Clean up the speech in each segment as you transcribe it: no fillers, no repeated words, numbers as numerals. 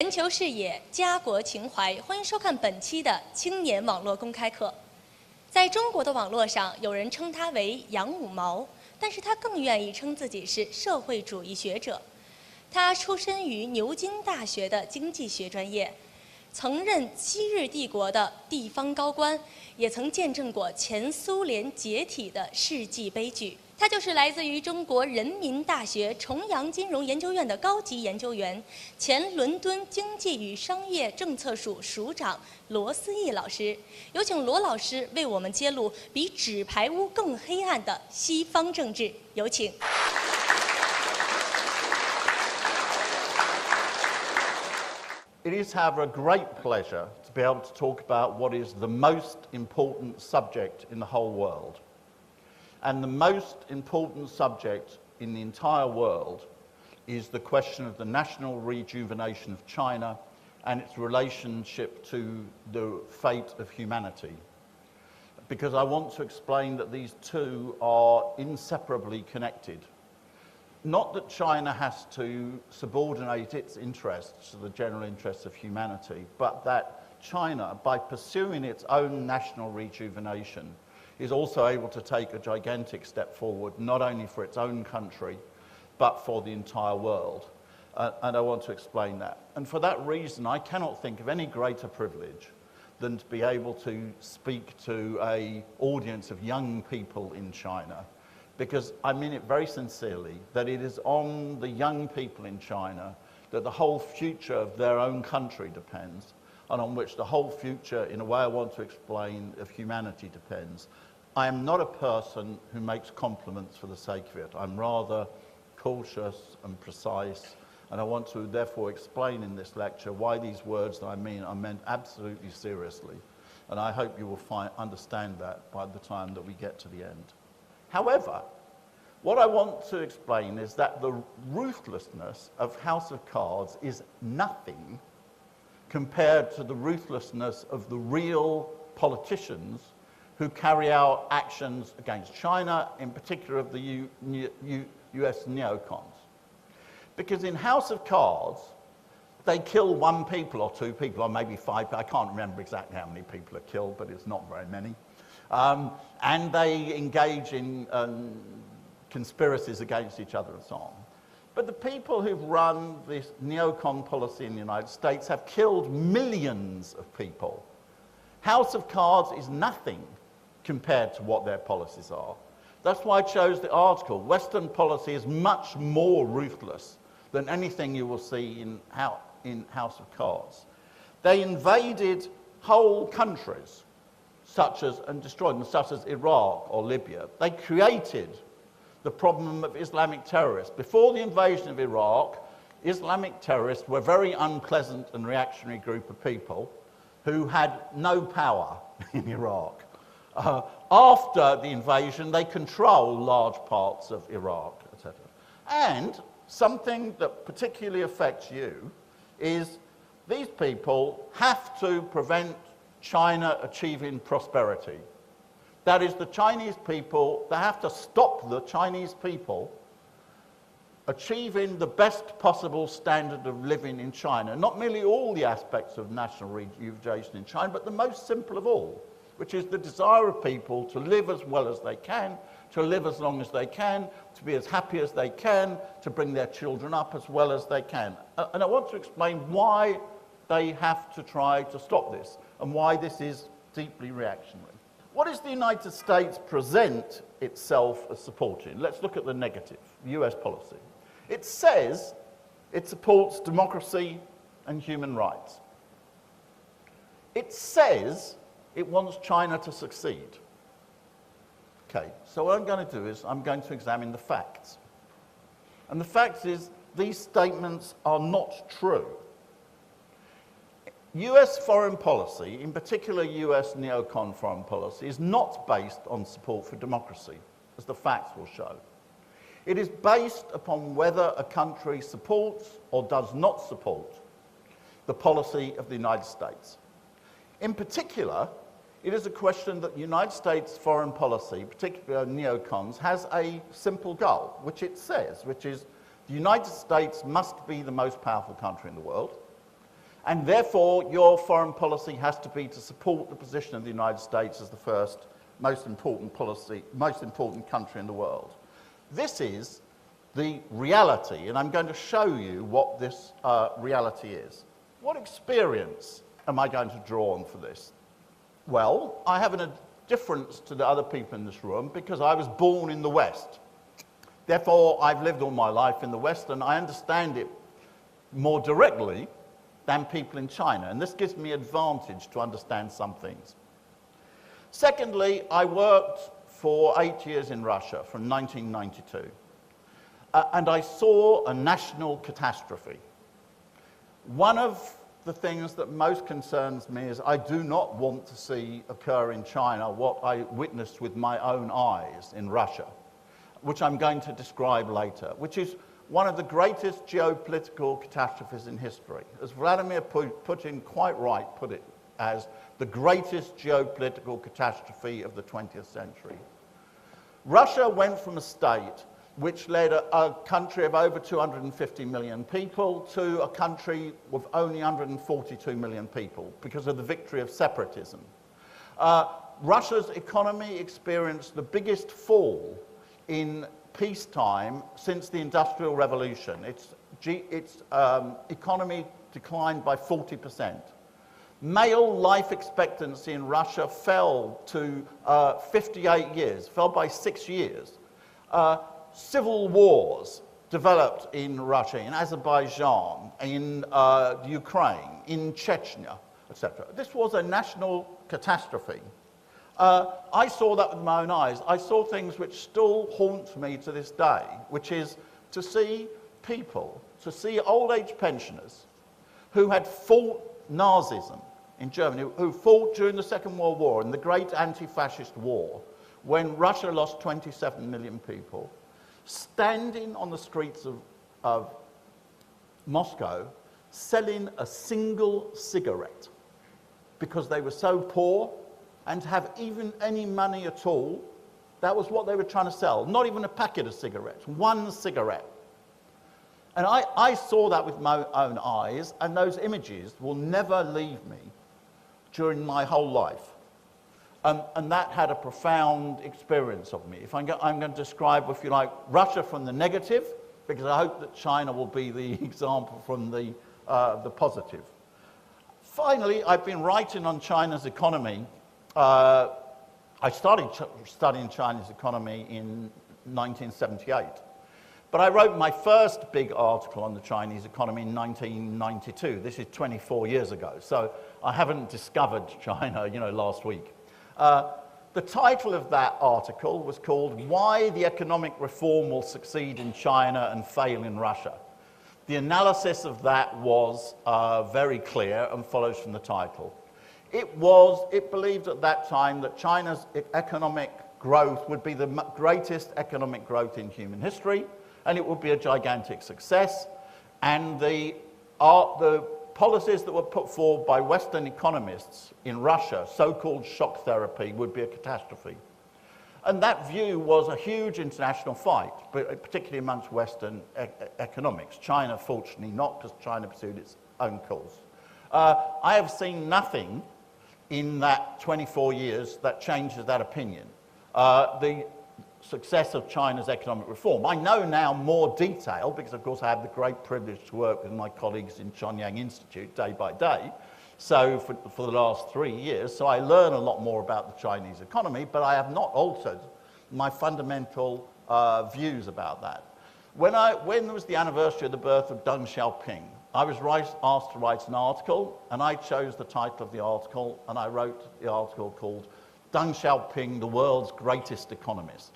全球视野，家国情怀，欢迎收看本期的青年网络公开课。在中国的网络上，有人称他为杨五毛，但是他更愿意称自己是社会主义学者。他出身于牛津大学的经济学专业，曾任昔日帝国的地方高官，也曾见证过前苏联解体的世纪悲剧。他就是来自于中国人民大学重阳金融研究院的高级研究员，前伦敦经济与商业政策署署长罗思义老师。有请罗老师为我们揭露比纸牌屋更黑暗的西方政治。有请。It is, however, a great pleasure to be able to talk about what is the most important subject in the whole world. And the most important subject in the entire world is the question of the national rejuvenation of China and its relationship to the fate of humanity. Because I want to explain that these two are inseparably connected. Not that China has to subordinate its interests to the general interests of humanity, but that China, by pursuing its own national rejuvenation, is also able to take a gigantic step forward, not only for its own country, but for the entire world. And I want to explain that. And for that reason, I cannot think of any greater privilege than to be able to speak to an audience of young people in China, because I mean it very sincerely, that it is on the young people in China that the whole future of their own country depends, and on which the whole future, in a way I want to explain, of humanity depends. I am not a person who makes compliments for the sake of it. I'm rather cautious and precise, and I want to therefore explain in this lecture why these words that I mean are meant absolutely seriously, and I hope you will understand that by the time that we get to the end. However, what I want to explain is that the ruthlessness of House of Cards is nothing compared to the ruthlessness of the real politicians who carry out actions against China, in particular of the US neocons. Because in House of Cards, they kill one people or two people, or maybe five, I can't remember exactly how many people are killed, but it's not very many. And they engage in conspiracies against each other and so on. But the people who've run this neocon policy in the United States have killed millions of people. House of Cards is nothing compared to what their policies are. That's why I chose the article. Western policy is much more ruthless than anything you will see in House of Cards. They invaded whole countries, and destroyed them, such as Iraq or Libya. They created the problem of Islamic terrorists. Before the invasion of Iraq, Islamic terrorists were a very unpleasant and reactionary group of people who had no power in Iraq. After the invasion, they control large parts of Iraq, etc. And something that particularly affects you is these people have to prevent China achieving prosperity. That is, the Chinese people, they have to stop the Chinese people achieving the best possible standard of living in China. Not merely all the aspects of national rejuvenation in China, but the most simple of all, which is the desire of people to live as well as they can, to live as long as they can, to be as happy as they can, to bring their children up as well as they can. And I want to explain why they have to try to stop this, and why this is deeply reactionary. What does the United States present itself as supporting? Let's look at the negative, US policy. It says it supports democracy and human rights. It says it wants China to succeed. Okay, so what I'm going to do is I'm going to examine the facts. And the fact is these statements are not true. US foreign policy, in particular US neocon foreign policy, is not based on support for democracy, as the facts will show. It is based upon whether a country supports or does not support the policy of the United States. In particular, it is a question that the United States foreign policy, particularly neocons, has a simple goal, which it says, which is the United States must be the most powerful country in the world, And therefore, your foreign policy has to be to support the position of the United States as the first most important country in the world. This is the reality, and I'm going to show you what this reality is. What experience am I going to draw on for this? Well, I have a difference to the other people in this room because I was born in the West. Therefore, I've lived all my life in the West, and I understand it more directly than people in China, and this gives me advantage to understand some things. Secondly, I worked for 8 years in Russia from 1992, and I saw a national catastrophe. One of the things that most concerns me is I do not want to see occur in China what I witnessed with my own eyes in Russia, which I'm going to describe later, which is one of the greatest geopolitical catastrophes in history. As Vladimir Putin quite right put it, as the greatest geopolitical catastrophe of the 20th century. Russia went from a state which led a country of over 250 million people to a country with only 142 million people because of the victory of separatism. Russia's economy experienced the biggest fall in peacetime since the Industrial Revolution. Its economy declined by 40%. Male life expectancy in Russia fell to 58 years, fell by 6 years. Civil wars developed in Russia, in Azerbaijan, in Ukraine, in Chechnya, etc. This was a national catastrophe. I saw that with my own eyes. I saw things which still haunt me to this day, which is to see people, to see old-age pensioners who had fought Nazism in Germany, who fought during the Second World War, in the great anti-fascist war, when Russia lost 27 million people, standing on the streets of Moscow, selling a single cigarette because they were so poor, and to have even any money at all, that was what they were trying to sell. Not even a packet of cigarettes, one cigarette. And I saw that with my own eyes, and those images will never leave me during my whole life. And that had a profound experience of me. If I'm going to describe, if you like, Russia from the negative, because I hope that China will be the example from the positive. Finally, I've been writing on China's economy. I started studying China's economy in 1978. But I wrote my first big article on the Chinese economy in 1992. This is 24 years ago, so I haven't discovered China, last week. The title of that article was called "Why the Economic Reform Will Succeed in China and Fail in Russia." The analysis of that was very clear and follows from the title. It believed at that time that China's economic growth would be the greatest economic growth in human history, and it would be a gigantic success, and the policies that were put forward by Western economists in Russia, so-called shock therapy, would be a catastrophe. And that view was a huge international fight, particularly amongst Western economics. China, fortunately not, because China pursued its own course. I have seen nothing in that 24 years that changes that opinion. The success of China's economic reform. I know now more detail because, of course, I have the great privilege to work with my colleagues in Chonyang Institute day by day. So for the last 3 years, so I learn a lot more about the Chinese economy, but I have not altered my fundamental views about that. When there was the anniversary of the birth of Deng Xiaoping, I was asked to write an article, and I chose the title of the article, and I wrote the article called Deng Xiaoping, the World's Greatest Economist.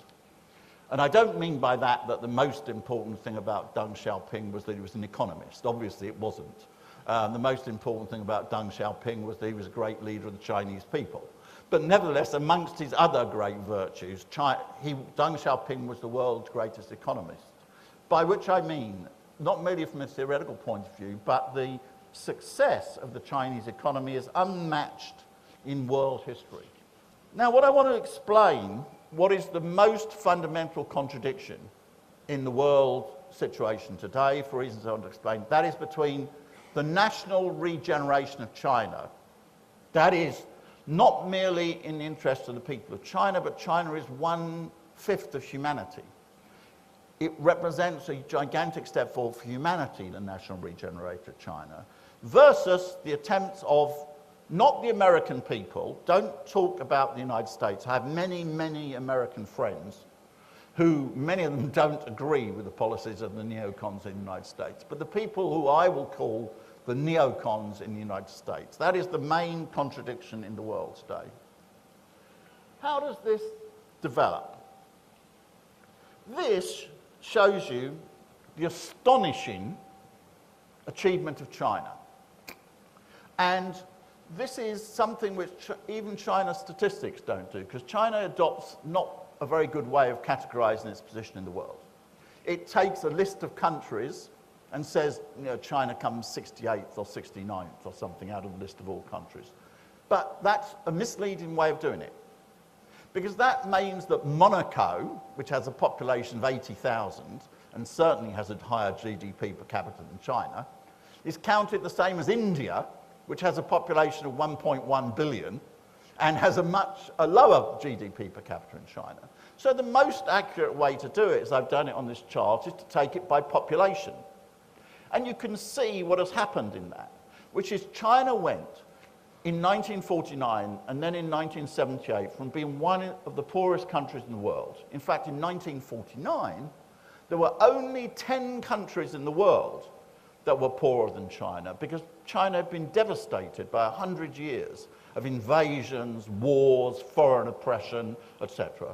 And I don't mean by that the most important thing about Deng Xiaoping was that he was an economist. Obviously it wasn't. The most important thing about Deng Xiaoping was that he was a great leader of the Chinese people. But nevertheless, amongst his other great virtues, Deng Xiaoping was the world's greatest economist. By which I mean, not merely from a theoretical point of view, but the success of the Chinese economy is unmatched in world history. Now, what I want to explain, what is the most fundamental contradiction in the world situation today, for reasons I want to explain, that is between the national regeneration of China, that is not merely in the interest of the people of China, but China is 1/5 of humanity. It represents a gigantic step forward for humanity, the national regeneration of China, versus the attempts of not the American people. Don't talk about the United States. I have many, many American friends who, many of them don't agree with the policies of the neocons in the United States, but the people who I will call the neocons in the United States. That is the main contradiction in the world today. How does this develop? This shows you the astonishing achievement of China. And this is something which even China's statistics don't do, because China adopts not a very good way of categorizing its position in the world. It takes a list of countries and says, you know, China comes 68th or 69th or something out of the list of all countries. But that's a misleading way of doing it, because that means that Monaco, which has a population of 80,000 and certainly has a higher GDP per capita than China, is counted the same as India, which has a population of 1.1 billion and has a lower GDP per capita in China. So the most accurate way to do it, as I've done it on this chart, is to take it by population. And you can see what has happened in that, which is China went in 1949 and then in 1978 from being one of the poorest countries in the world. In fact, in 1949, there were only 10 countries in the world that were poorer than China, because China had been devastated by 100 years of invasions, wars, foreign oppression, etc.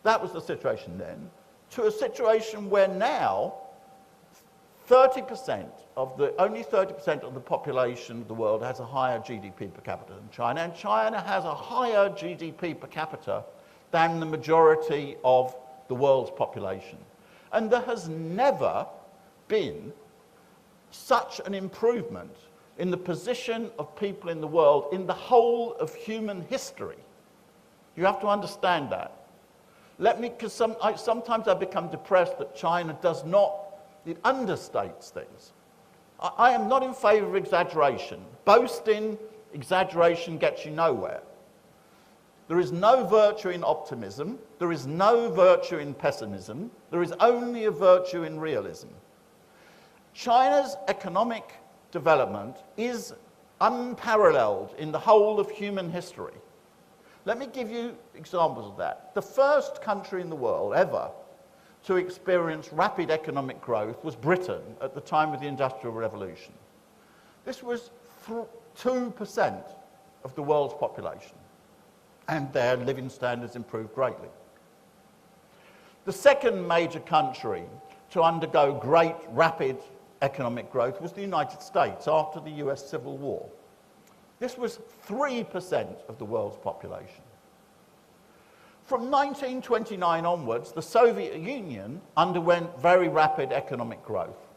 That was the situation then, to a situation where now only 30% of the population of the world has a higher GDP per capita than China, and China has a higher GDP per capita than the majority of the world's population. And there has never been such an improvement in the position of people in the world in the whole of human history. You have to understand that. Because sometimes I become depressed that China does not, it understates things. I am not in favor of exaggeration. Boasting, exaggeration gets you nowhere. There is no virtue in optimism. There is no virtue in pessimism. There is only a virtue in realism. China's economic development is unparalleled in the whole of human history. Let me give you examples of that. The first country in the world ever to experience rapid economic growth was Britain at the time of the Industrial Revolution. This was 2% of the world's population, and their living standards improved greatly. The second major country to undergo great, rapid economic growth was the United States after the US Civil War. This was 3% of the world's population. From 1929 onwards, the Soviet Union underwent very rapid economic growth.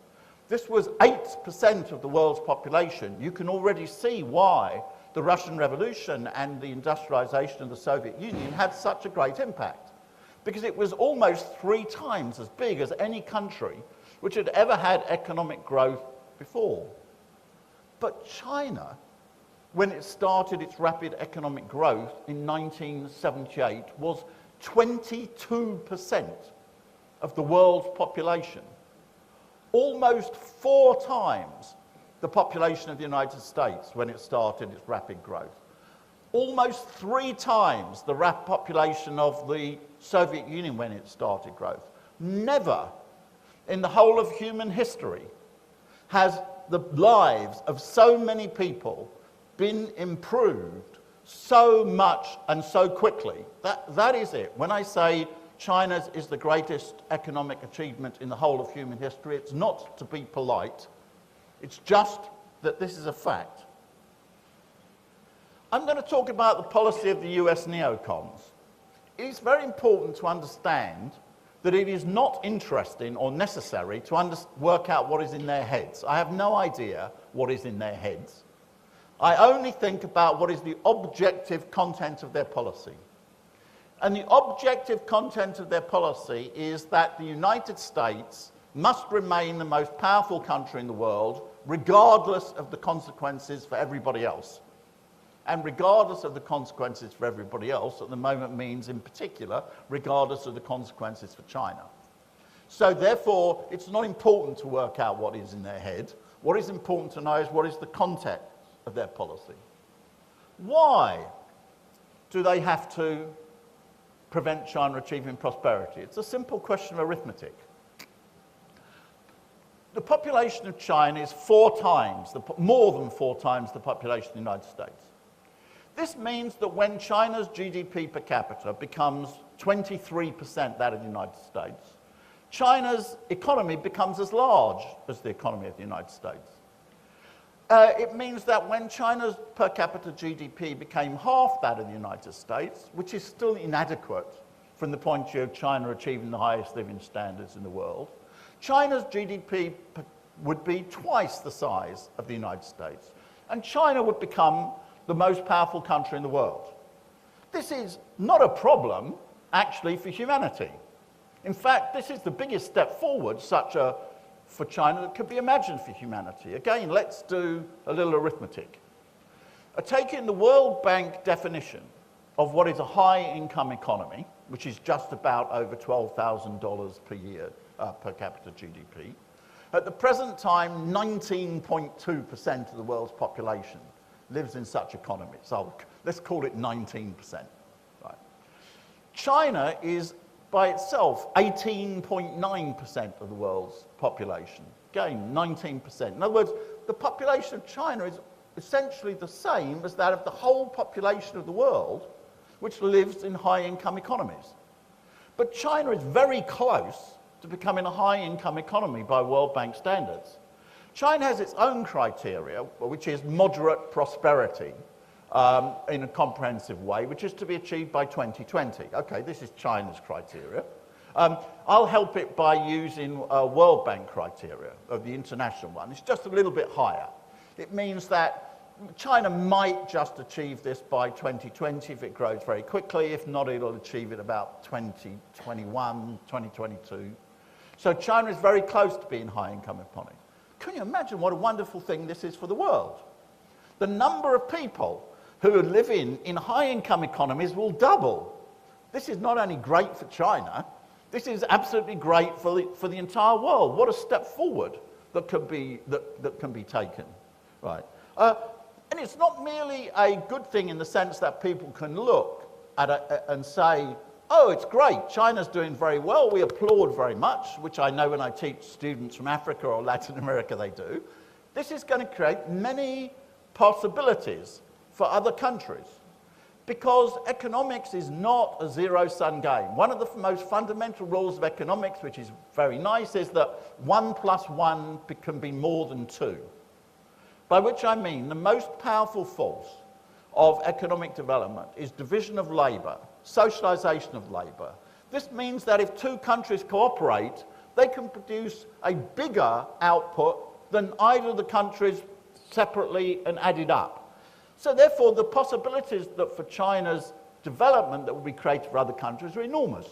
This was 8% of the world's population. You can already see why the Russian Revolution and the industrialization of the Soviet Union had such a great impact, because it was almost 3 times as big as any country which had ever had economic growth before. But China, when it started its rapid economic growth in 1978, was 22% of the world's population. Almost 4 times the population of the United States when it started its rapid growth. Almost 3 times the population of the Soviet Union when it started growth. Never in the whole of human history has the lives of so many people been improved so much and so quickly. That is it. When I say China's is the greatest economic achievement in the whole of human history, it's not to be polite. It's just that this is a fact. I'm going to talk about the policy of the US neocons. It's very important to understand that it is not interesting or necessary to work out what is in their heads. I have no idea what is in their heads. I only think about what is the objective content of their policy. And the objective content of their policy is that the United States must remain the most powerful country in the world, regardless of the consequences for everybody else. And regardless of the consequences for everybody else, at the moment means, in particular, regardless of the consequences for China. So therefore, it's not important to work out what is in their head. What is important to know is what is the context of their policy. Why do they have to prevent China achieving prosperity? It's a simple question of arithmetic. The population of China is more than four times the population of the United States. This means that when China's GDP per capita becomes 23% that of the United States, China's economy becomes as large as the economy of the United States. It means that when China's per capita GDP became half that of the United States, which is still inadequate from the point of view of China achieving the highest living standards in the world, China's GDP would be twice the size of the United States, and China would become the most powerful country in the world. This is not a problem, actually, for humanity. In fact, this is the biggest step forward for China that could be imagined for humanity. Again, let's do a little arithmetic. Taking the World Bank definition of what is a high-income economy, which is just about over $12,000 per year per capita GDP, at the present time, 19.2% of the world's population lives in such economies. So let's call it 19%. Right. China is by itself 18.9% of the world's population. Again, 19%. In other words, the population of China is essentially the same as that of the whole population of the world, which lives in high-income economies. But China is very close to becoming a high-income economy by World Bank standards. China has its own criteria, which is moderate prosperity in a comprehensive way, which is to be achieved by 2020. Okay, this is China's criteria. I'll help it by using World Bank criteria, of the international one. It's just a little bit higher. It means that China might just achieve this by 2020 if it grows very quickly. If not, it'll achieve it about 2021, 2022. So China is very close to being high-income economy. Can you imagine what a wonderful thing this is for the world? The number of people who are living in high-income economies will double. This is not only great for China, this is absolutely great for the entire world. What a step forward that can be taken, right? And it's not merely a good thing in the sense that people can look at it and say, oh, it's great, China's doing very well, we applaud very much, which I know when I teach students from Africa or Latin America they do. This is going to create many possibilities for other countries, because economics is not a zero-sum game. One of the most fundamental rules of economics, which is very nice, is that 1 + 1 can be more than 2. By which I mean the most powerful force of economic development is division of labour, socialisation of labour. This means that if two countries cooperate, they can produce a bigger output than either of the countries separately and added up. So therefore, the possibilities that for China's development that will be created for other countries are enormous.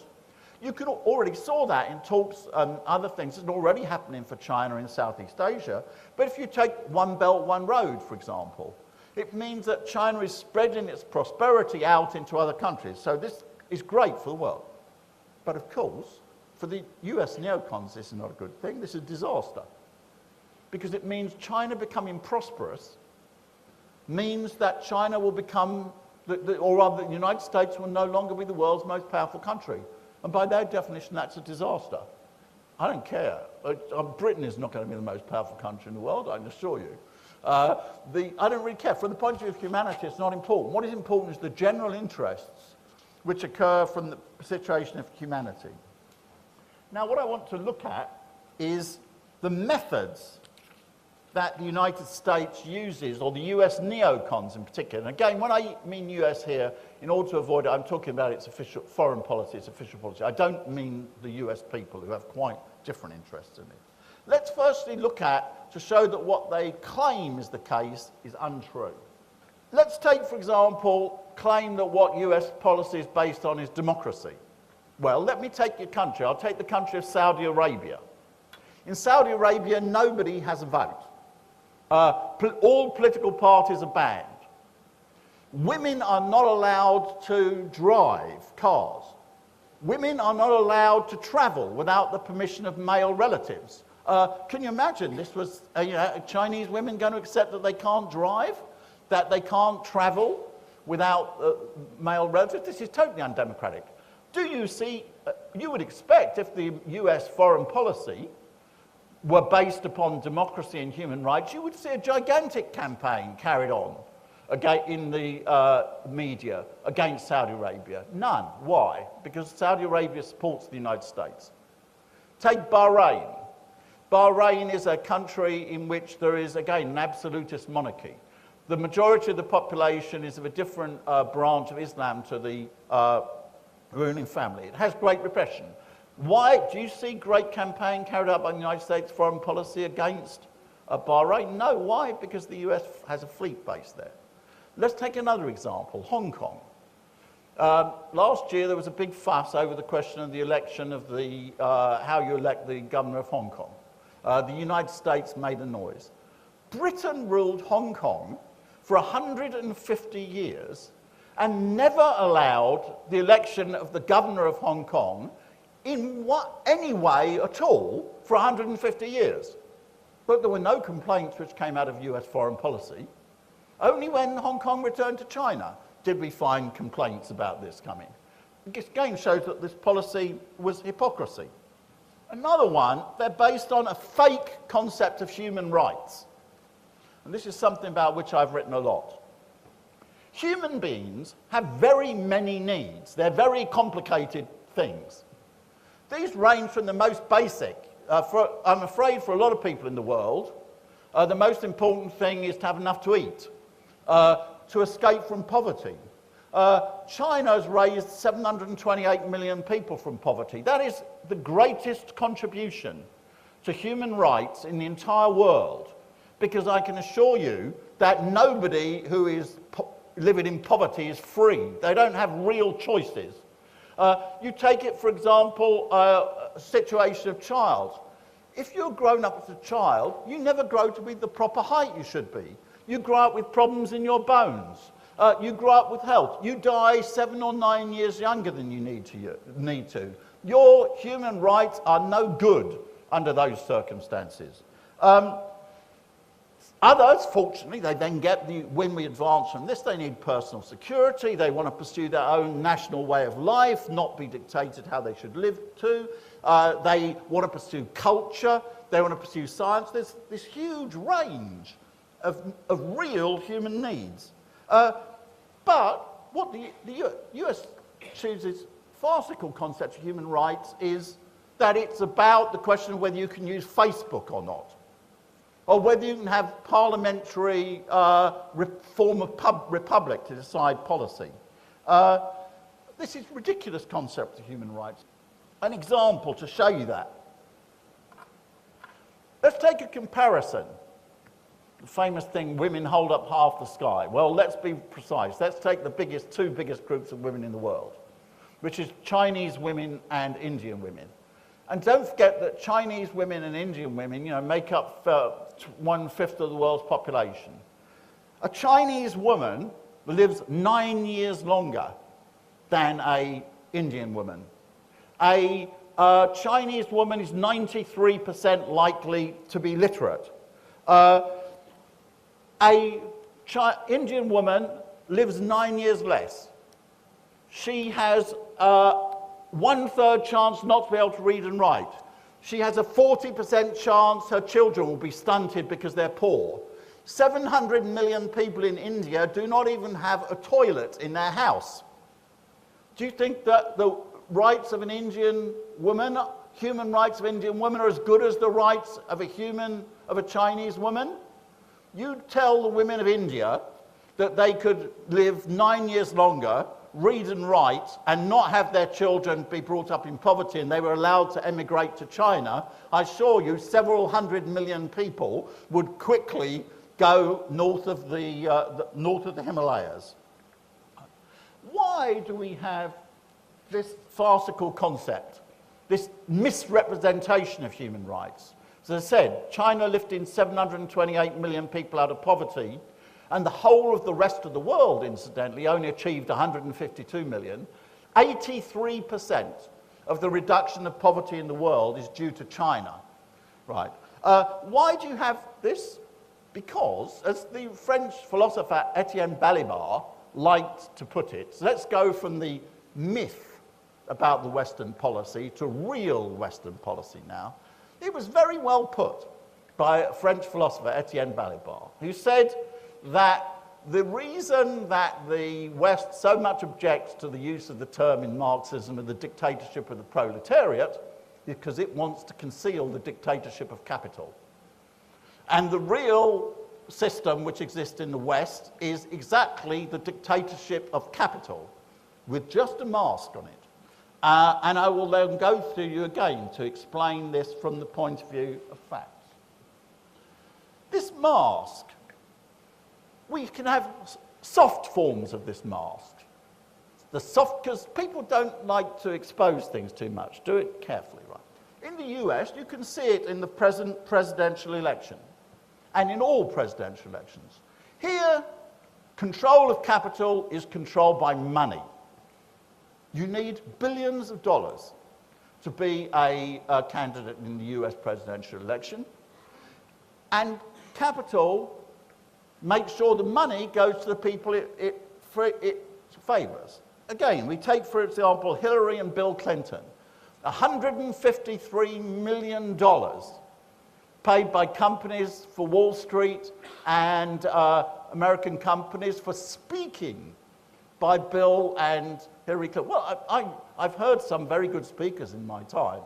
You can already saw that in talks and other things that are already happening for China in Southeast Asia. But if you take One Belt, One Road, for example, it means that China is spreading its prosperity out into other countries. So this is great for the world. But of course, for the US neocons, this is not a good thing. This is a disaster. Because it means China becoming prosperous means that China will become, or rather the United States will no longer be the world's most powerful country. And by their definition, that's a disaster. I don't care. Britain is not going to be the most powerful country in the world, I can assure you. I don't really care. From the point of view of humanity, it's not important. What is important is the general interests which occur from the situation of humanity. Now, what I want to look at is the methods that the United States uses, or the US neocons in particular. And again, when I mean US here, in order to avoid it, I'm talking about its official foreign policy, its official policy. I don't mean the US people who have quite different interests in it. Let's firstly look at, to show that what they claim is the case is untrue. Let's take, for example, claim that what US policy is based on is democracy. Well, let me take your country. I'll take the country of Saudi Arabia. In Saudi Arabia, nobody has a vote. All political parties are banned. Women are not allowed to drive cars. Women are not allowed to travel without the permission of male relatives. Can you imagine this was Chinese women going to accept that they can't drive, that they can't travel without male relatives? This is totally undemocratic. Do you see, you would expect if the US foreign policy were based upon democracy and human rights, you would see a gigantic campaign carried on in the media against Saudi Arabia. None. Why? Because Saudi Arabia supports the United States. Take Bahrain. Bahrain is a country in which there is, again, an absolutist monarchy. The majority of the population is of a different branch of Islam to the ruling family. It has great repression. Why? Do you see great campaign carried out by the United States foreign policy against Bahrain? No. Why? Because the US has a fleet base there. Let's take another example, Hong Kong. Last year there was a big fuss over the question of the election of the, how you elect the governor of Hong Kong. The United States made a noise. Britain ruled Hong Kong for 150 years and never allowed the election of the governor of Hong Kong in any way at all for 150 years. But there were no complaints which came out of US foreign policy. Only when Hong Kong returned to China did we find complaints about this coming. This again shows that this policy was hypocrisy. Another one, they're based on a fake concept of human rights. And this is something about which I've written a lot. Human beings have very many needs. They're very complicated things. These range from the most basic. I'm afraid for a lot of people in the world, the most important thing is to have enough to eat, to escape from poverty. China has raised 728 million people from poverty. That is the greatest contribution to human rights in the entire world, because I can assure you that nobody who is living in poverty is free. They don't have real choices. You take it, for example, a situation of child. If you're grown up as a child, you never grow to be the proper height you should be. You grow up with problems in your bones. You grow up with health. You die 7 or 9 years younger than you need to. Your human rights are no good under those circumstances. Others, fortunately, they then get when we advance from this, they need personal security. They want to pursue their own national way of life, not be dictated how they should live to. They want to pursue culture. They want to pursue science. There's this huge range of real human needs. But what the US chooses farcical concept of human rights is that it's about the question of whether you can use Facebook or not, or whether you can have parliamentary form of republic to decide policy. This is a ridiculous concept of human rights. An example to show you that. Let's take a comparison. The famous thing, women hold up half the sky. Well, let's be precise. Let's take the two biggest groups of women in the world, which is Chinese women and Indian women. And don't forget that Chinese women and Indian women, make up 1/5 of the world's population. A Chinese woman lives 9 years longer than an Indian woman. A Chinese woman is 93% likely to be literate. An Indian woman lives 9 years less. She has 1/3 chance not to be able to read and write. She has a 40% chance her children will be stunted because they're poor. 700 million people in India do not even have a toilet in their house. Do you think that the rights of an Indian woman, human rights of Indian women, are as good as the rights of a Chinese woman? You tell the women of India that they could live 9 years longer, read and write, and not have their children be brought up in poverty, and they were allowed to emigrate to China, I assure you several 100 million people would quickly go north of the Himalayas. Why do we have this farcical concept, this misrepresentation of human rights? As I said, China lifting 728 million people out of poverty, and the whole of the rest of the world, incidentally, only achieved 152 million. 83% of the reduction of poverty in the world is due to China. Right. Why do you have this? Because, as the French philosopher Etienne Balibar liked to put it, so let's go from the myth about the Western policy to real Western policy now. It was very well put by a French philosopher, Etienne Balibar, who said that the reason that the West so much objects to the use of the term in Marxism of the dictatorship of the proletariat is because it wants to conceal the dictatorship of capital. And the real system which exists in the West is exactly the dictatorship of capital, with just a mask on it. And I will then go through you again to explain this from the point of view of facts. This mask, we can have soft forms of this mask. The soft, because people don't like to expose things too much. Do it carefully, right? In the US, you can see it in the present presidential election, and in all presidential elections. Here, control of capital is controlled by money. You need billions of dollars to be a candidate in the US presidential election. And capital makes sure the money goes to the people it favours. Again, we take, for example, Hillary and Bill Clinton. $153 million paid by companies for Wall Street and American companies for speaking by Bill and Hillary Clinton. Well, I've heard some very good speakers in my time,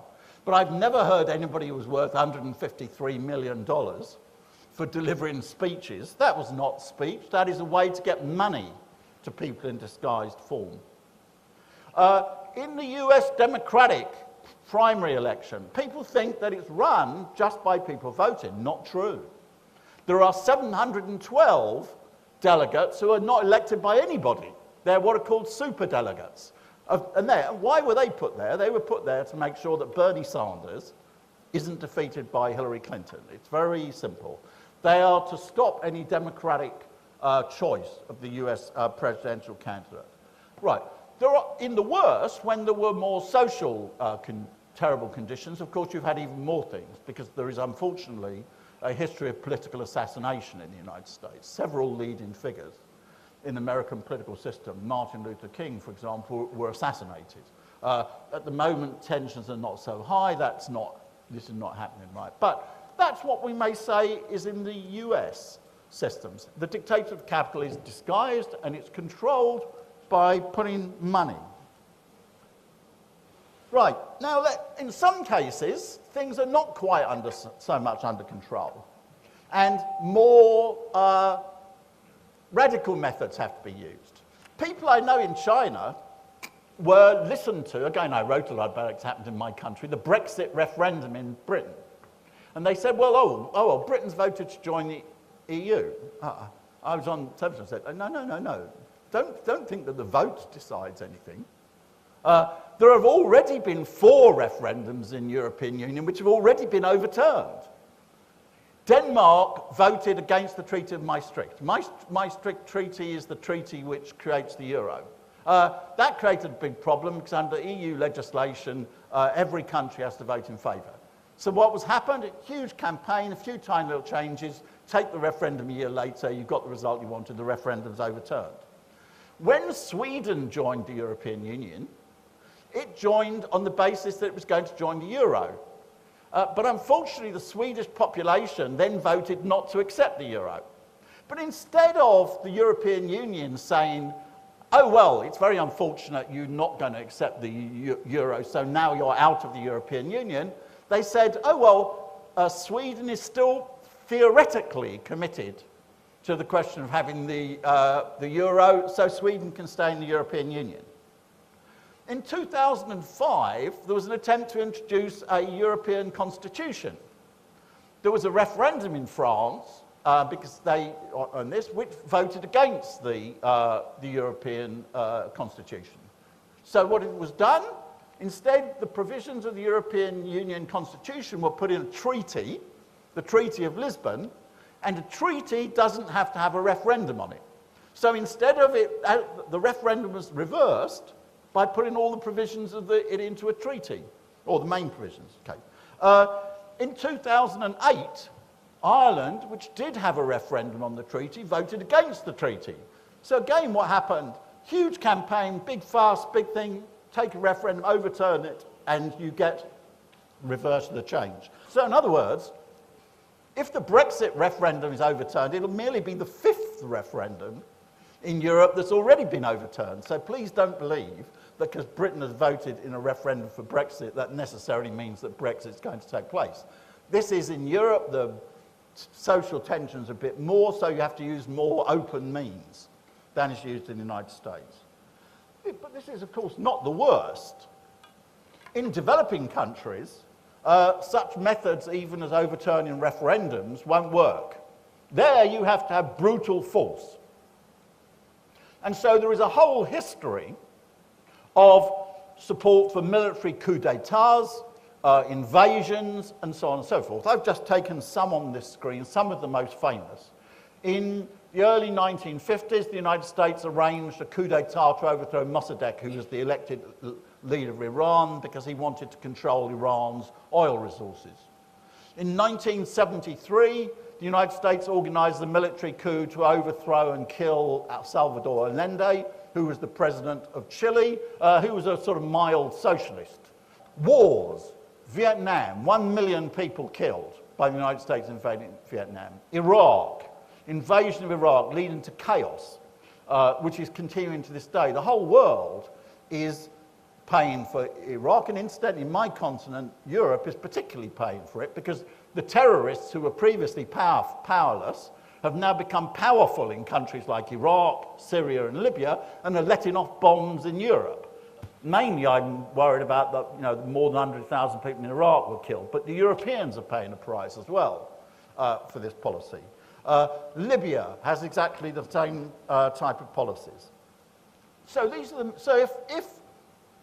but I've never heard anybody who was worth $153 million for delivering speeches. That was not speech. That is a way to get money to people in disguised form. In the US Democratic primary election, people think that it's run just by people voting. Not true. There are 712 delegates who are not elected by anybody. They're what are called superdelegates. And why were they put there? They were put there to make sure that Bernie Sanders isn't defeated by Hillary Clinton. It's very simple. They are to stop any democratic choice of the US presidential candidate. Right. In the worst, when there were more social terrible conditions, of course, you've had even more things, because there is, unfortunately, a history of political assassination in the United States. Several leading figures in the American political system, Martin Luther King, for example, were assassinated. At the moment, tensions are not so high. This is not happening, right? But that's what we may say is in the US systems. The dictatorship of capital is disguised, and it's controlled by putting money. Right, now in some cases, things are not quite so much under control, and more radical methods have to be used. People I know in China were listened to, again I wrote a lot about it, it's happened in my country, the Brexit referendum in Britain. And they said, well, Britain's voted to join the EU. I was on television and said, no. Don't think that the vote decides anything. There have already been 4 referendums in the European Union which have already been overturned. Denmark voted against the Treaty of Maastricht. Maastricht Treaty is the treaty which creates the euro. That created a big problem because under EU legislation, every country has to vote in favour. So what was happened? A huge campaign, a few tiny little changes, take the referendum a year later, you've got the result you wanted, the referendum's overturned. When Sweden joined the European Union, it joined on the basis that it was going to join the euro. But unfortunately, the Swedish population then voted not to accept the euro. But instead of the European Union saying, oh, well, it's very unfortunate you're not going to accept the euro, so now you're out of the European Union, they said, oh, well, Sweden is still theoretically committed to the question of having the euro, so Sweden can stay in the European Union. In 2005, there was an attempt to introduce a European constitution. There was a referendum in France, because which voted against the European constitution. So what was done? Instead, the provisions of the European Union Constitution were put in a treaty, the Treaty of Lisbon, and a treaty doesn't have to have a referendum on it. So instead of it, the referendum was reversed by putting all the provisions of it into a treaty, or the main provisions. Okay. In 2008, Ireland, which did have a referendum on the treaty, voted against the treaty. So again, what happened? Huge campaign, big fuss, big thing, take a referendum, overturn it, and you get reverse the change. So in other words, if the Brexit referendum is overturned, it'll merely be the 5th referendum in Europe that's already been overturned. So please don't believe that because Britain has voted in a referendum for Brexit, that necessarily means that Brexit's going to take place. This is in Europe, the social tensions are a bit more, so you have to use more open means than is used in the United States. But this is, of course, not the worst. In developing countries, such methods, even as overturning referendums, won't work. There you have to have brutal force. And so there is a whole history of support for military coups d'etats, invasions, and so on and so forth. I've just taken some on this screen, some of the most famous. In the early 1950s, the United States arranged a coup d'etat to overthrow Mossadegh, who was the elected leader of Iran, because he wanted to control Iran's oil resources. In 1973, the United States organized a military coup to overthrow and kill Salvador Allende, who was the president of Chile, who was a sort of mild socialist. Wars, Vietnam, 1 million people killed by the United States invading Vietnam. Iraq, invasion of Iraq leading to chaos, which is continuing to this day. The whole world is paying for Iraq, and incidentally, my continent, Europe, is particularly paying for it because the terrorists who were previously powerless have now become powerful in countries like Iraq, Syria, and Libya, and are letting off bombs in Europe. Mainly, I'm worried about that, more than 100,000 people in Iraq were killed, but the Europeans are paying a price as well for this policy. Libya has exactly the same type of policies. So these are if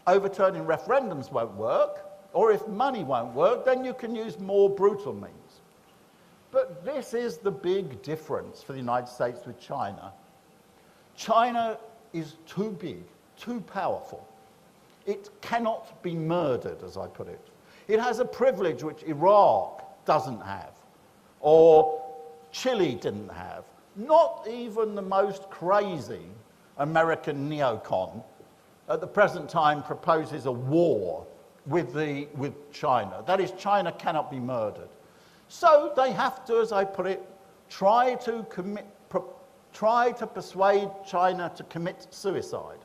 overturning referendums won't work, or if money won't work, then you can use more brutal means. But this is the big difference for the United States with China. China is too big, too powerful. It cannot be murdered, as I put it. It has a privilege which Iraq doesn't have, or Chile didn't have. Not even the most crazy American neocon at the present time proposes a war with China. That is, China cannot be murdered. So they have to, as I put it, try to persuade China to commit suicide.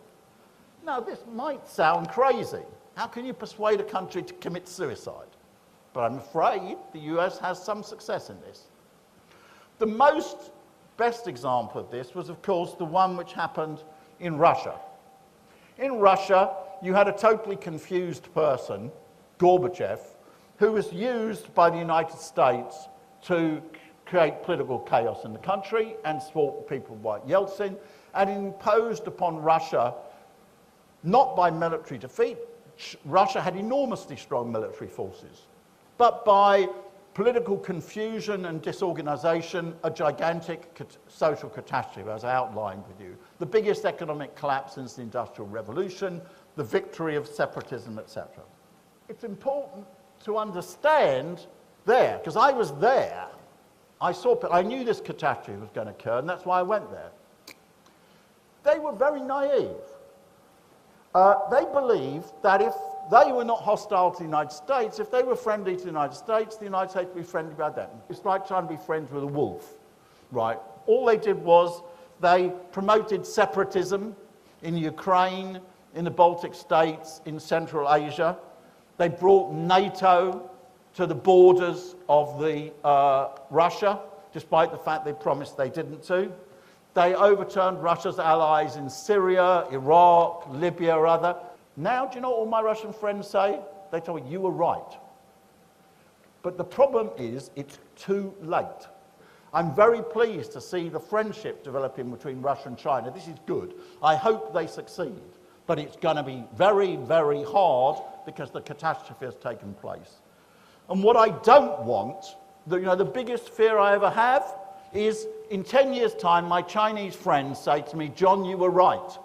Now, this might sound crazy. How can you persuade a country to commit suicide? But I'm afraid the US has some success in this. The best example of this was, of course, the one which happened in Russia. In Russia, you had a totally confused person, Gorbachev, who was used by the United States to create political chaos in the country and support people like Yeltsin, and imposed upon Russia, not by military defeat. Russia had enormously strong military forces, but by political confusion and disorganization, a gigantic social catastrophe, as I outlined with you. The biggest economic collapse since the Industrial Revolution, the victory of separatism, etc. It's important to understand there, because I was there. I knew this catastrophe was going to occur, and that's why I went there. They were very naive. They believed that if they were not hostile to the United States, if they were friendly to the United States would be friendly by them. It's like trying to be friends with a wolf, right? All they did was they promoted separatism in Ukraine, in the Baltic states, in Central Asia. They brought NATO to the borders of Russia, despite the fact they promised they didn't to. They overturned Russia's allies in Syria, Iraq, Libya, or other. Now, do you know what all my Russian friends say? They tell me, you were right. But the problem is, it's too late. I'm very pleased to see the friendship developing between Russia and China. This is good. I hope they succeed. But it's going to be very, very hard because the catastrophe has taken place. And what I don't want, the biggest fear I ever have, is in 10 years' time, my Chinese friends say to me, John, you were right.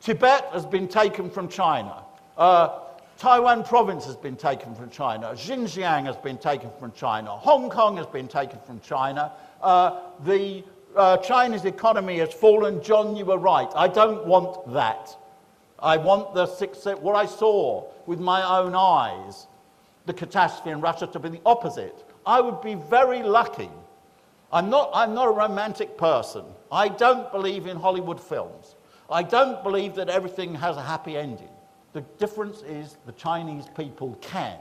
Tibet has been taken from China. Taiwan province has been taken from China. Xinjiang has been taken from China. Hong Kong has been taken from China. The Chinese economy has fallen. John, you were right. I don't want that. I want what I saw with my own eyes, the catastrophe in Russia, to be the opposite. I would be very lucky. I'm not a romantic person. I don't believe in Hollywood films. I don't believe that everything has a happy ending. The difference is the Chinese people can.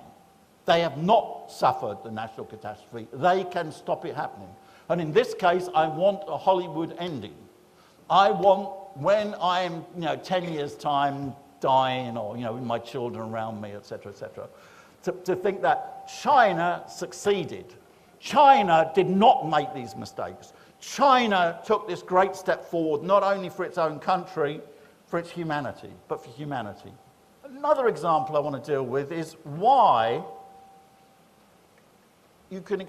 They have not suffered the national catastrophe. They can stop it happening. And in this case, I want a Hollywood ending. I want, when I'm 10 years' time dying, or with my children around me, etc., to think that China succeeded. China did not make these mistakes. China took this great step forward, not only for its own country, for its humanity, but for humanity. Another example I want to deal with is why you can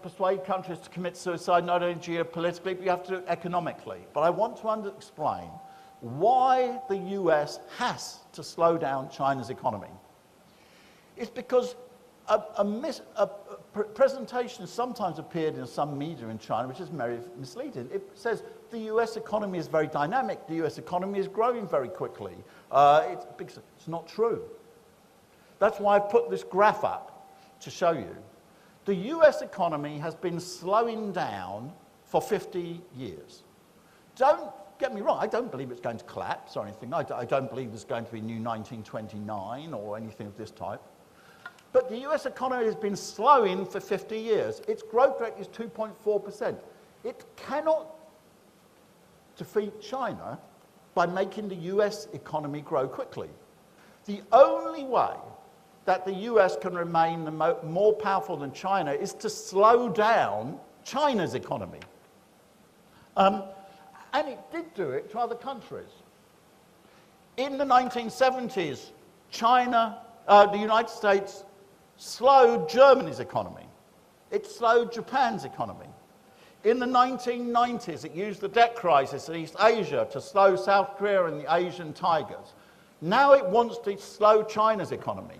persuade countries to commit suicide not only geopolitically, but you have to do it economically. But I want to explain why the US has to slow down China's economy. It's because a presentation sometimes appeared in some media in China, which is very misleading. It says the US economy is very dynamic, the US economy is growing very quickly. It's not true. That's why I put this graph up to show you. The US economy has been slowing down for 50 years. Don't get me wrong, I don't believe it's going to collapse or anything. I don't believe there's going to be a new 1929 or anything of this type. But the US economy has been slowing for 50 years. Its growth rate is 2.4%. It cannot defeat China by making the US economy grow quickly. The only way that the US can remain more powerful than China is to slow down China's economy. And it did do it to other countries. In the 1970s, the United States slowed Germany's economy. It slowed Japan's economy. In the 1990s, it used the debt crisis in East Asia to slow South Korea and the Asian tigers. Now it wants to slow China's economy.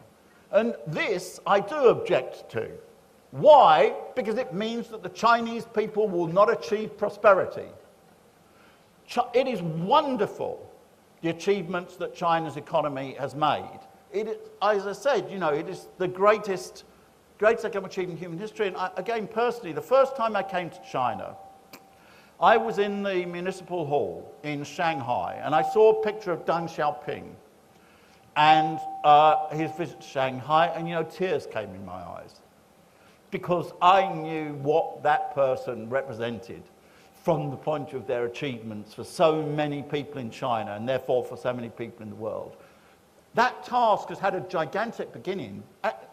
And this I do object to. Why? Because it means that the Chinese people will not achieve prosperity. It is wonderful, the achievements that China's economy has made. As I said, it is the greatest economic achievement in human history. And again, personally, the first time I came to China, I was in the municipal hall in Shanghai, and I saw a picture of Deng Xiaoping and his visit to Shanghai, and tears came in my eyes, because I knew what that person represented from the point of their achievements for so many people in China, and therefore for so many people in the world. That task has had a gigantic beginning,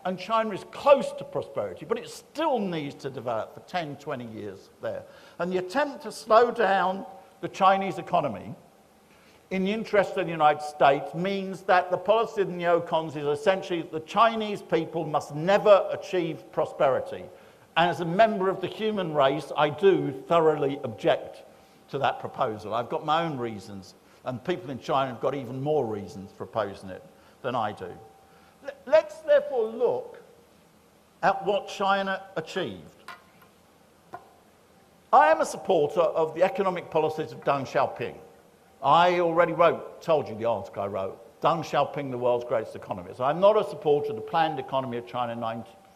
and China is close to prosperity, but it still needs to develop for 10, 20 years there. And the attempt to slow down the Chinese economy in the interest of the United States means that the policy of the neocons is essentially that the Chinese people must never achieve prosperity. And as a member of the human race, I do thoroughly object to that proposal. I've got my own reasons, and people in China have got even more reasons for opposing it than I do. Let's therefore look at what China achieved. I am a supporter of the economic policies of Deng Xiaoping. I already told you the article I wrote, Deng Xiaoping, the world's greatest economist. I'm not a supporter of the planned economy of China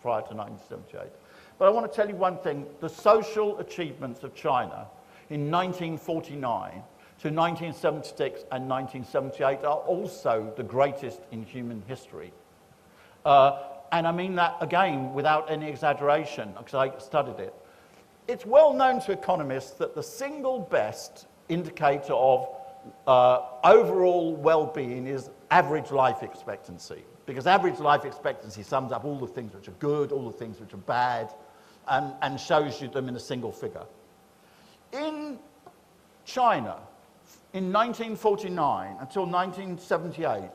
prior to 1978. But I want to tell you one thing, the social achievements of China in 1949 to 1976 and 1978 are also the greatest in human history. And I mean that, again, without any exaggeration, because I studied it. It's well known to economists that the single best indicator of overall well-being is average life expectancy, because average life expectancy sums up all the things which are good, all the things which are bad, and shows you them in a single figure. In China, in 1949 until 1978,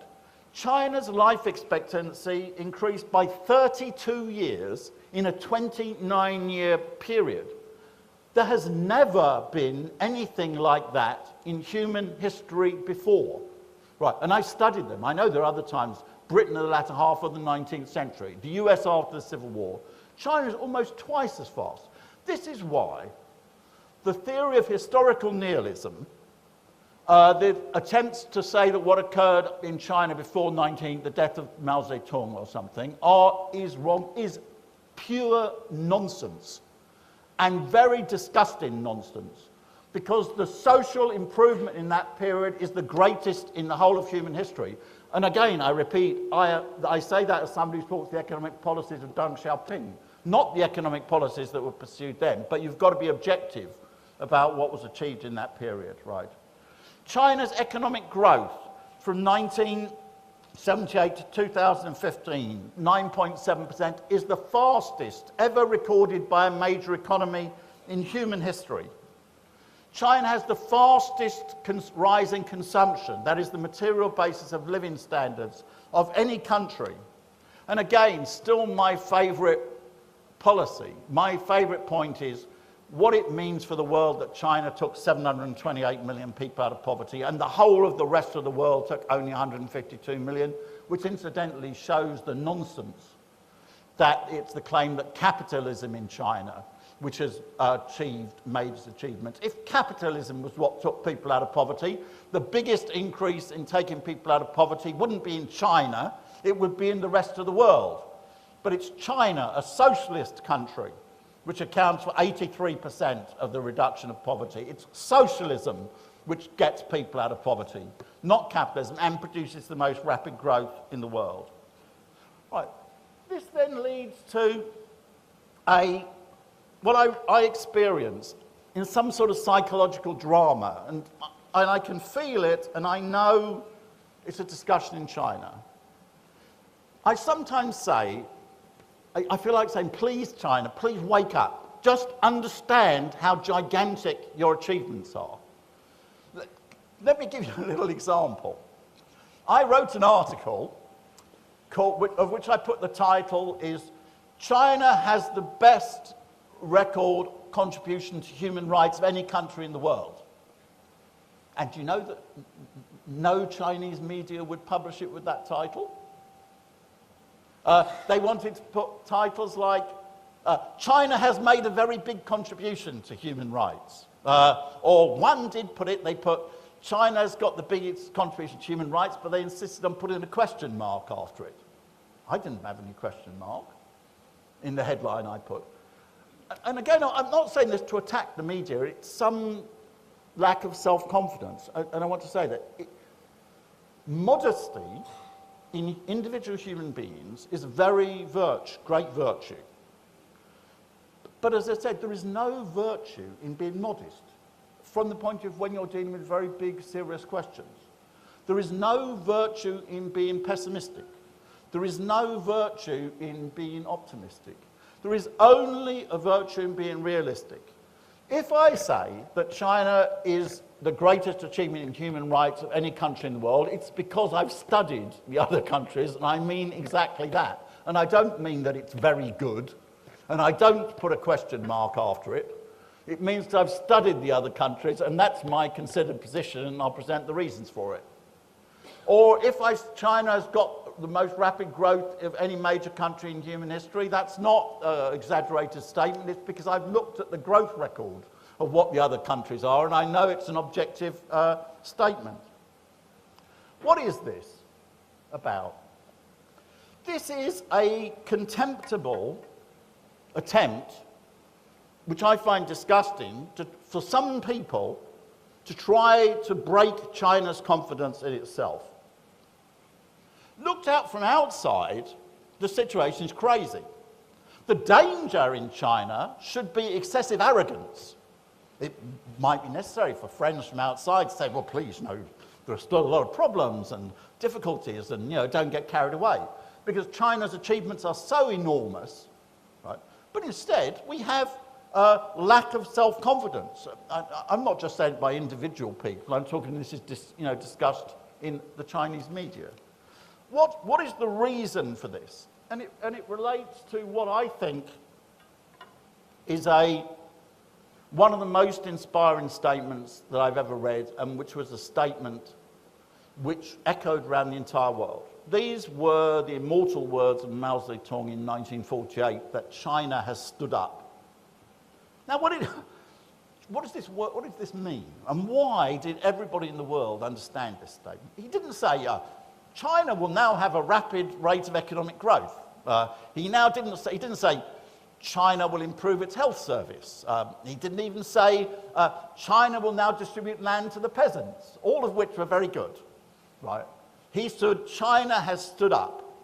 China's life expectancy increased by 32 years in a 29-year period. There has never been anything like that in human history before. Right, and I studied them. I know there are other times, Britain in the latter half of the 19th century, the US after the Civil War. China is almost twice as fast. This is why the theory of historical nihilism, the attempts to say that what occurred in China before the death of Mao Zedong or something, is wrong, is pure nonsense, and very disgusting nonsense, because the social improvement in that period is the greatest in the whole of human history. And again, I repeat, I say that as somebody who supports the economic policies of Deng Xiaoping, not the economic policies that were pursued then, but you've got to be objective about what was achieved in that period, right? China's economic growth from 1978 to 2015, 9.7%, is the fastest ever recorded by a major economy in human history. China has the fastest rise in consumption, that is the material basis of living standards, of any country. And again, still my favourite policy, my favourite point is what it means for the world that China took 728 million people out of poverty and the whole of the rest of the world took only 152 million, which incidentally shows the nonsense that it's the claim that capitalism in China, which has made its achievements. If capitalism was what took people out of poverty, the biggest increase in taking people out of poverty wouldn't be in China, it would be in the rest of the world. But it's China, a socialist country, which accounts for 83% of the reduction of poverty. It's socialism which gets people out of poverty, not capitalism, and produces the most rapid growth in the world. Right. This then leads to what I experienced in some sort of psychological drama, and I can feel it, and I know it's a discussion in China. I sometimes say, I feel like saying, please China, please wake up. Just understand how gigantic your achievements are. Let me give you a little example. I wrote an article of which I put the title is, China has the best record contribution to human rights of any country in the world. And do you know that no Chinese media would publish it with that title? They wanted to put titles like, China has made a very big contribution to human rights. Or one did put it, they put, China's got the biggest contribution to human rights, but they insisted on putting a question mark after it. I didn't have any question mark in the headline I put. And again, I'm not saying this to attack the media, it's some lack of self-confidence. And I want to say that modesty in individual human beings is a great virtue. But as I said, there is no virtue in being modest from the point of view when you're dealing with very big, serious questions. There is no virtue in being pessimistic. There is no virtue in being optimistic. There is only a virtue in being realistic. If I say that China is the greatest achievement in human rights of any country in the world, it's because I've studied the other countries, and I mean exactly that. And I don't mean that it's very good, and I don't put a question mark after it. It means that I've studied the other countries, and that's my considered position, and I'll present the reasons for it. Or if China's got the most rapid growth of any major country in human history, that's not an exaggerated statement, it's because I've looked at the growth record of what the other countries are, and I know it's an objective statement. What is this about? This is a contemptible attempt, which I find disgusting, for some people to try to break China's confidence in itself. Looked at from outside, the situation is crazy. The danger in China should be excessive arrogance. It might be necessary for friends from outside to say, well, please, there are still a lot of problems and difficulties, and don't get carried away, because China's achievements are so enormous, right? But instead, we have a lack of self-confidence. I'm not just saying by individual people. I'm talking this is discussed in the Chinese media. What is the reason for this? And it relates to what I think is one of the most inspiring statements that I've ever read, and which was a statement which echoed around the entire world. These were the immortal words of Mao Zedong in 1948, that China has stood up. Now, what does this mean? And why did everybody in the world understand this statement? He didn't say, China will now have a rapid rate of economic growth. He didn't say, China will improve its health service. He didn't even say, China will now distribute land to the peasants, all of which were very good, right? He said, China has stood up,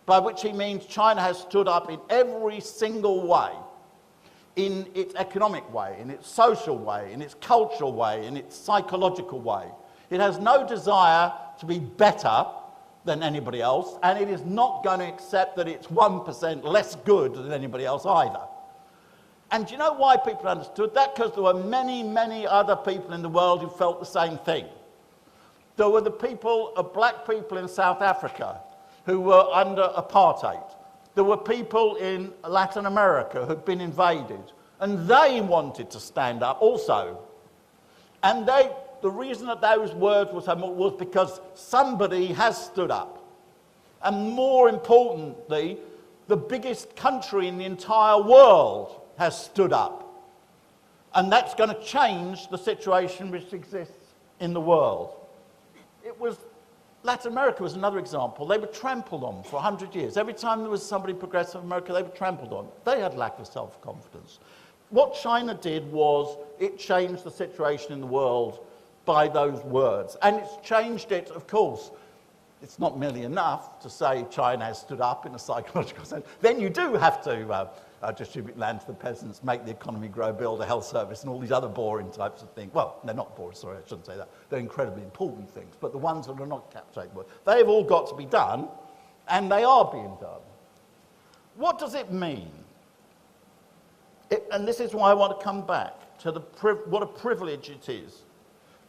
by which he means China has stood up in every single way, in its economic way, in its social way, in its cultural way, in its psychological way. It has no desire to be better than anybody else, and it is not going to accept that it's 1% less good than anybody else either. And do you know why people understood that? Because there were many, many other people in the world who felt the same thing. There were the black people in South Africa who were under apartheid. There were people in Latin America who'd been invaded, and they wanted to stand up also. And the reason that those words were so important was because somebody has stood up. And more importantly, the biggest country in the entire world has stood up. And that's going to change the situation which exists in the world. Latin America was another example. They were trampled on for 100 years. Every time there was somebody progressive in America, they were trampled on. They had lack of self-confidence. What China did was it changed the situation in the world by those words. And it's changed it, of course. It's not merely enough to say China has stood up in a psychological sense. Then you do have to distribute land to the peasants, make the economy grow, build a health service, and all these other boring types of things. Well, they're not boring, sorry, I shouldn't say that. They're incredibly important things. But the ones that are not captured, they've all got to be done, and they are being done. What does it mean? And this is why I want to come back to what a privilege it is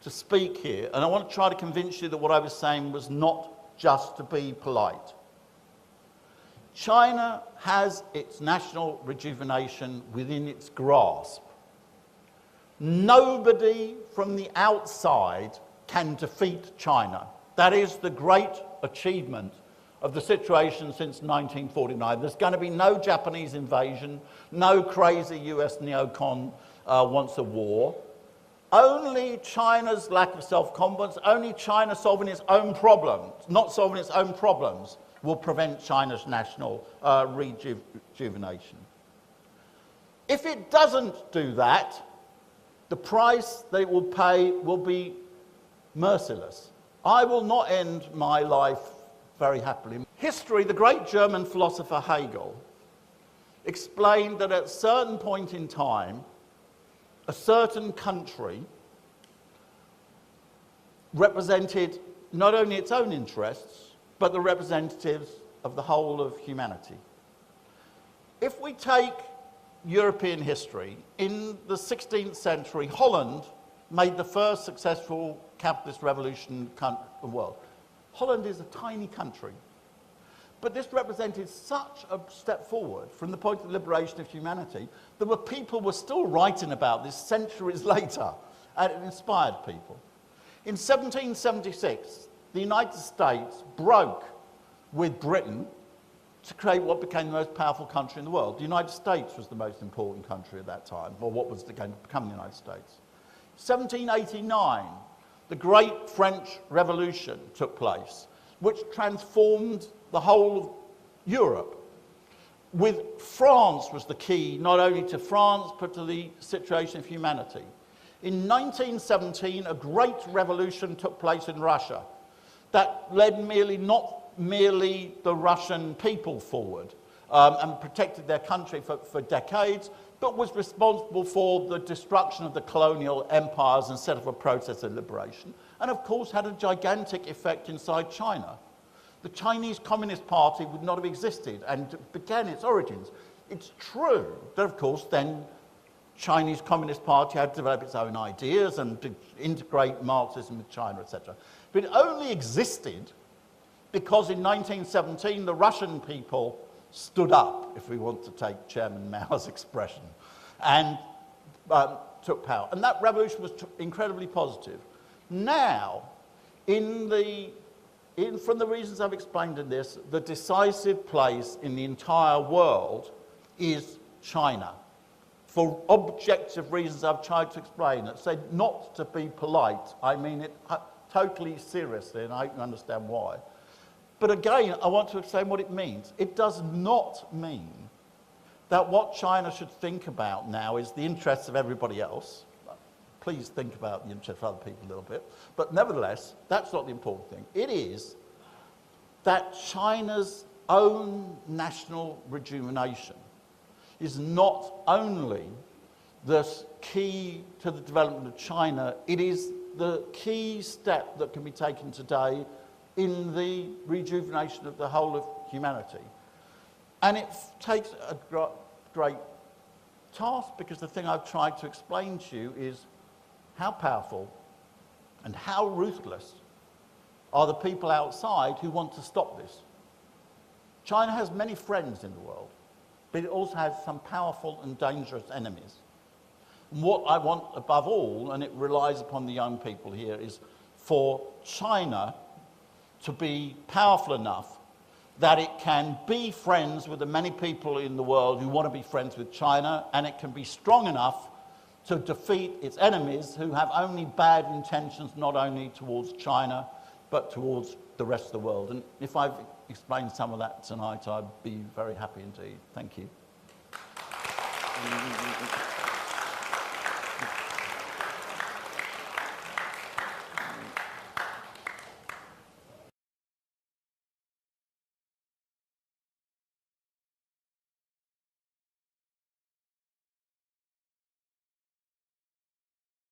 to speak here. And I want to try to convince you that what I was saying was not just to be polite. China has its national rejuvenation within its grasp. Nobody from the outside can defeat China. That is the great achievement of the situation since 1949. There's going to be no Japanese invasion, no crazy US neocon wants a war. Only China's lack of self-confidence, only China solving its own problems, not solving its own problems, will prevent China's national rejuvenation. If it doesn't do that, the price that it will pay will be merciless. I will not end my life very happily. History, the great German philosopher Hegel explained that at a certain point in time, a certain country represented not only its own interests, but the representatives of the whole of humanity. If we take European history, in the 16th century, Holland made the first successful capitalist revolution in the world. Holland is a tiny country, but this represented such a step forward from the point of liberation of humanity that people were still writing about this centuries later, and it inspired people. In 1776, the United States broke with Britain to create what became the most powerful country in the world. The United States was the most important country at that time, or what was going to become the United States. 1789, the Great French Revolution took place, which transformed the whole of Europe. With France was the key, not only to France, but to the situation of humanity. In 1917, a great revolution took place in Russia that led not merely the Russian people forward and protected their country for decades, but was responsible for the destruction of the colonial empires and set up a process of liberation, and of course had a gigantic effect inside China. The Chinese Communist Party would not have existed and began its origins. It's true that, of course, then Chinese Communist Party had to develop its own ideas and to integrate Marxism with China, etc. But it only existed because in 1917 the Russian people stood up, if we want to take Chairman Mao's expression, and took power. And that revolution was incredibly positive. Now, from the reasons I've explained in this, the decisive place in the entire world is China. For objective reasons I've tried to explain. It said not to be polite. I mean it totally seriously, and I can understand why. But again, I want to explain what it means. It does not mean that what China should think about now is the interests of everybody else. Please think about the interests of other people a little bit. But nevertheless, that's not the important thing. It is that China's own national rejuvenation is not only the key to the development of China, it is the key step that can be taken today in the rejuvenation of the whole of humanity. And it takes a great task, because the thing I've tried to explain to you is how powerful and how ruthless are the people outside who want to stop this. China has many friends in the world, but it also has some powerful and dangerous enemies. And what I want above all, and it relies upon the young people here, is for China to be powerful enough that it can be friends with the many people in the world who want to be friends with China, and it can be strong enough to defeat its enemies who have only bad intentions, not only towards China, but towards the rest of the world. And if I've explained some of that tonight, I'd be very happy indeed. Thank you.